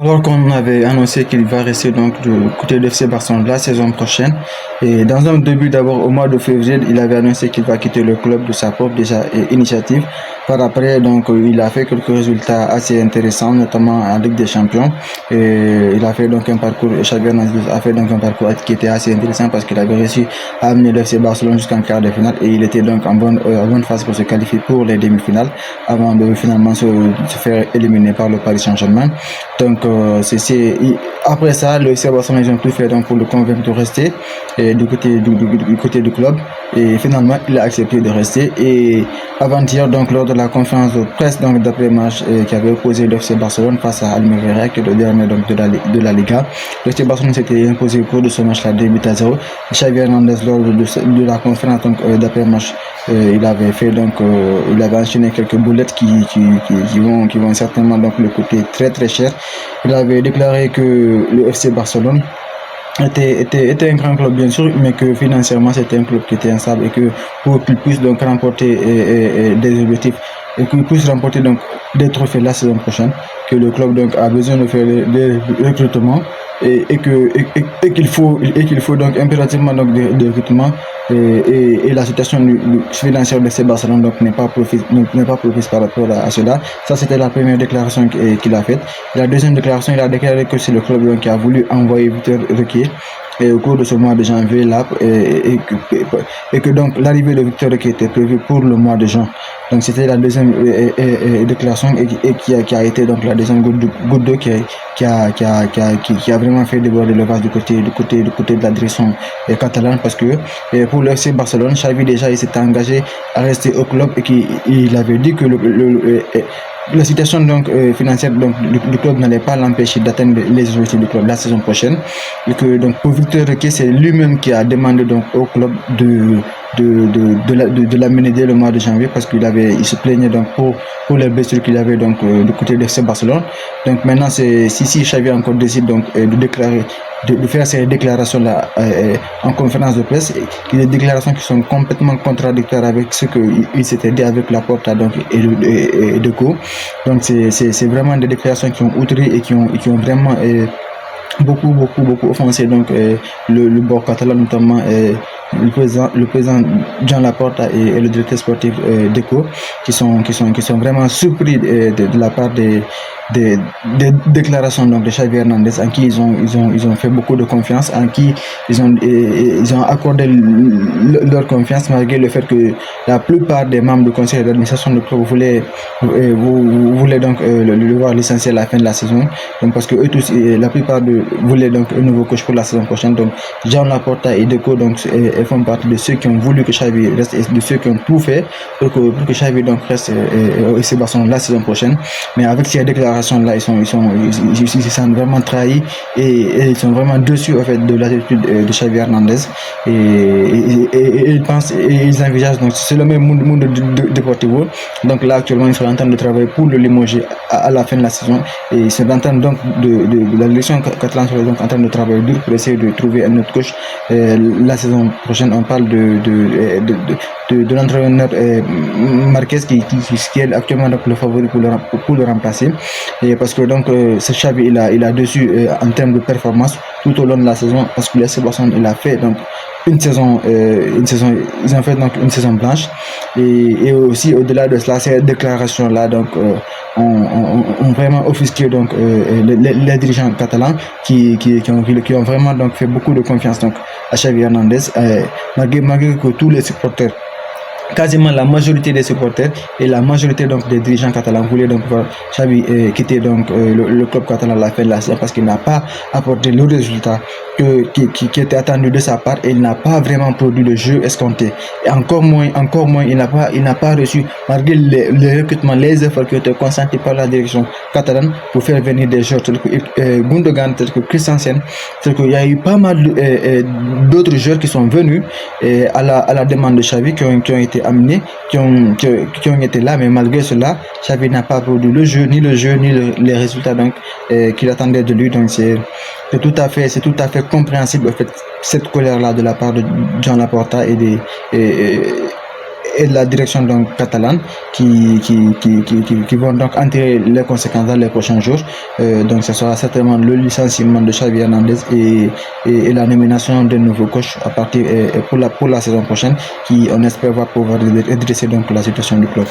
Alors qu'on avait annoncé qu'il va rester donc du côté de FC Barcelone la saison prochaine, et dans un début d'abord au mois de février, il avait annoncé qu'il va quitter le club de sa propre déjà initiative. Par après, donc il a fait quelques résultats assez intéressants, notamment en Ligue des Champions. Et il a fait donc un parcours, Xabi Hernandez a fait donc un parcours qui était assez intéressant parce qu'il avait réussi à amener le FC Barcelone jusqu'en quart de finale et il était donc en bonne phase pour se qualifier pour les demi-finales avant de finalement se faire éliminer par le Paris Saint-Germain. Donc, après ça, le FC Barcelone, ils ont tout fait donc, pour le convaincre de rester du côté du club. Et finalement, il a accepté de rester. Et avant-hier, donc, lors de la conférence de presse donc, d'après-match qui avait opposé le FC Barcelone face à Almeria, qui est le dernier donc, de la Liga, le FC Barcelone s'était imposé au cours de ce match-là, 2 buts à 0. Xavi Hernandez, lors de la conférence d'après-match, il avait enchaîné quelques boulettes qui vont certainement donc le coûter très très cher. Il avait déclaré que le FC Barcelone était un grand club bien sûr, mais que financièrement c'était un club qui était instable et que pour qu'il puisse donc remporter des objectifs et qu'il puisse remporter donc des trophées la saison prochaine, que le club donc a besoin de faire des recrutements et qu'il faut donc impérativement donc des recrutements et la situation financière de ces Barcelone donc n'est pas propice par rapport à cela. Ça c'était la première déclaration qu'il a faite. La deuxième déclaration, il a déclaré que c'est le club donc, qui a voulu envoyer Victor Riquet et au cours de ce mois de janvier là et que donc l'arrivée de Victor qui était prévue pour le mois de juin. Donc c'était la deuxième déclaration et qui a été donc la deuxième goutte d'eau qui a vraiment fait déborder le vase du côté de la direction catalane parce que pour le FC Barcelone, Xavi déjà il s'était engagé à rester au club et qu'il avait dit que la situation donc financière donc du club n'allait pas l'empêcher d'atteindre les objectifs du club la saison prochaine et que donc pour Victor Riquet c'est lui-même qui a demandé donc au club de l'amener dès le mois de janvier parce il se plaignait donc pour les blessures qu'il avait donc du côté de FC Barcelone. Donc maintenant c'est si Xavi encore décide donc de déclarer de faire ces déclarations là en conférence de presse, des déclarations qui sont complètement contradictoires avec ce qu'il s'était dit avec Laporta donc et Deco. Donc c'est vraiment des déclarations qui ont outré et qui ont vraiment beaucoup offensé donc le bord catalan, notamment le président Jean Laporta et le directeur sportif Deco qui sont vraiment surpris de la part des déclarations donc de Xavi Hernandez en qui ils ont fait beaucoup de confiance, en qui ils ont accordé leur confiance malgré le fait que la plupart des membres du conseil d'administration du club voulaient donc le voir licencier à la fin de la saison. Donc parce que eux tous, la plupart voulaient donc un nouveau coach pour la saison prochaine. Donc Jean Laporta et Deco donc font partie de ceux qui ont voulu que Xavi reste et de ceux qui ont tout fait pour que Xavi donc reste au FC Barcelone la saison prochaine. Mais avec ces déclarations là, ils se sentent vraiment trahis et ils sont vraiment dessus en fait de l'attitude de Xavi Hernandez et ils pensent et ils envisagent donc c'est le même monde de Deportivo. Donc là actuellement ils sont en train de travailler pour le limoger à la fin de la saison et ils sont en train donc de la direction catalane serait donc en train de travailler dur pour essayer de trouver un autre coach la saison prochaine. On parle de l'entraîneur Marquez qui est actuellement donc le favori pour le remplacer et parce que donc ce Xavi il a dessus en termes de performance tout au long de la saison parce que le FC Barcelone il a fait donc ils ont fait donc une saison blanche et aussi au-delà de cela ces déclarations là donc ont vraiment offusqué donc les dirigeants catalans qui ont vraiment donc fait beaucoup de confiance donc à Xavi Hernandez malgré que tous les supporters, quasiment la majorité des supporters et la majorité donc des dirigeants catalans voulaient donc voir Xavi quitter donc le club catalan à la fin de la saison parce qu'il n'a pas apporté le résultat qui était attendu de sa part et il n'a pas vraiment produit le jeu escompté et encore moins il n'a pas reçu malgré les recrutements, les efforts qui ont été consentis par la direction catalane pour faire venir des joueurs tels que Gundogan, tels que Christensen, tels qu'il y a eu pas mal d'autres joueurs qui sont venus à la demande de Xavi qui ont été amenés, qui ont été là, mais malgré cela Xavi n'a pas produit le jeu ni les résultats donc qu'il attendait de lui. Donc c'est tout à fait compréhensible en fait, cette colère là de la part de Jean Laporta et de la direction donc catalane qui vont donc enterrer les conséquences dans les prochains jours. Donc ce sera certainement le licenciement de Xavi Hernandez et la nomination d'un nouveau coach à partir pour la saison prochaine qui on espère va pouvoir redresser donc la situation du club.